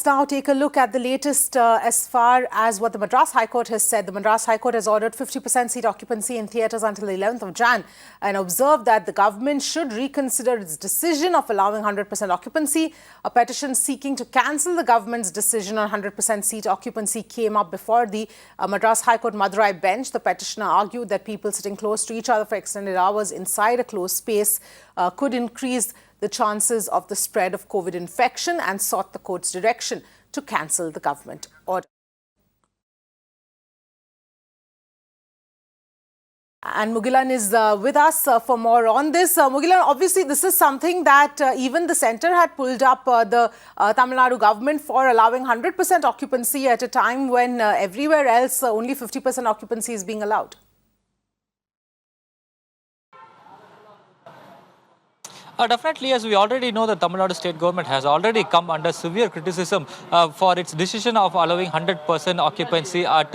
Let's now take a look at the latest as far as what the Madras High Court has said. The Madras High Court has ordered 50% seat occupancy in theatres until the 11th of Jan and observed that the government should reconsider its decision of allowing 100% occupancy. A petition seeking to cancel the government's decision on 100% seat occupancy came up before the Madras High Court Madurai bench. The petitioner argued that people sitting close to each other for extended hours inside a closed space could increase the chances of the spread of COVID infection and sought the court's direction to cancel the government order. And Mugilan is with us for more on this. Mugilan, obviously this is something that even the centre had pulled up the Tamil Nadu government for allowing 100% occupancy at a time when everywhere else only 50% occupancy is being allowed. Definitely, as we already know, the Tamil Nadu state government has already come under severe criticism for its decision of allowing 100% occupancy at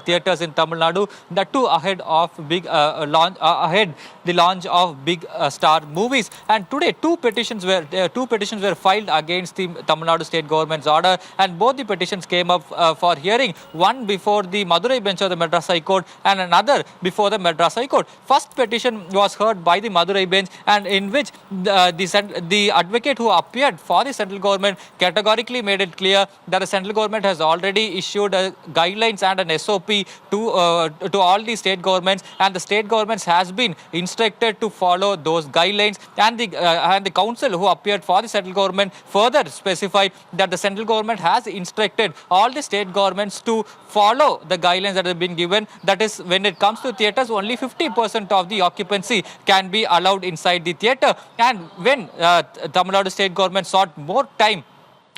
theatres in Tamil Nadu. That too ahead of the launch of big star movies. And today, two petitions were filed against the Tamil Nadu state government's order, and both the petitions came up for hearing. One before the Madurai bench of the Madras High Court, and another before the Madras High Court. First petition was heard by the Madurai bench, and in which the advocate who appeared for the central government categorically made it clear that the central government has already issued guidelines and an SOP to all the state governments, and the state governments has been instructed to follow those guidelines. And the council who appeared for the central government further specified that the central government has instructed all the state governments to follow the guidelines that have been given. That is, when it comes to theatres, only 50% of the occupancy can be allowed inside the theatre. And when Tamil Nadu state government sought more time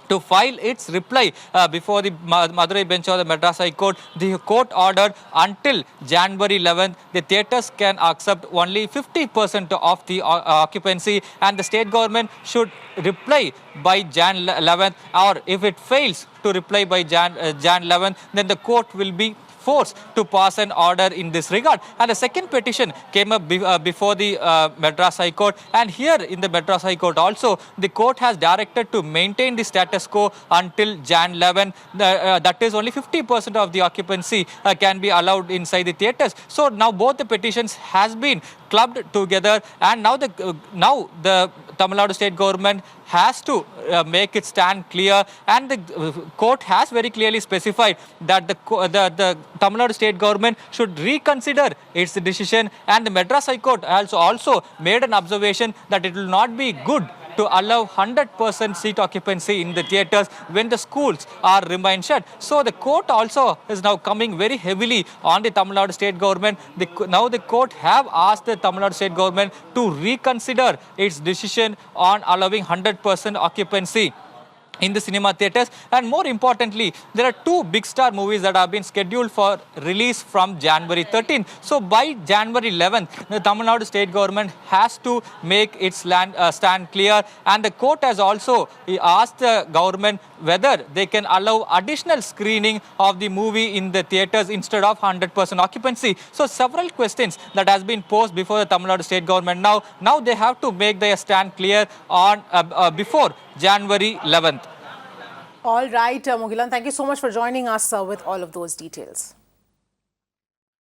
to file its reply before the Madurai bench of the Madras High Court, the court ordered until January 11th, the theatres can accept only 50% of the occupancy, and the state government should reply by Jan 11th, or if it fails to reply by Jan 11th, then the court will be forced to pass an order in this regard. And the second petition came up before the Madras High Court, and here in the Madras High Court also, the court has directed to maintain the status quo until Jan 11. That is, only 50% of the occupancy can be allowed inside the theatres. So now both the petitions has been clubbed together, and now the Tamil Nadu state government has to make its stand clear, and the court has very clearly specified that the Tamil Nadu state government should reconsider its decision. And the Madras High Court also made an observation that it will not be good to allow 100% seat occupancy in the theatres when the schools are remain shut. So the court also is now coming very heavily on the Tamil Nadu state government. Now the court have asked the Tamil Nadu state government to reconsider its decision on allowing 100% occupancy in the cinema theatres. And more importantly, there are two big star movies that have been scheduled for release from January 13th. So by January 11th, the Tamil Nadu state government has to make its stand clear, and the court has also asked the government whether they can allow additional screening of the movie in the theatres instead of 100% occupancy. So several questions that has been posed before the Tamil Nadu state government. Now they have to make their stand clear on before January 11th. All right, Mugilan, thank you so much for joining us with all of those details.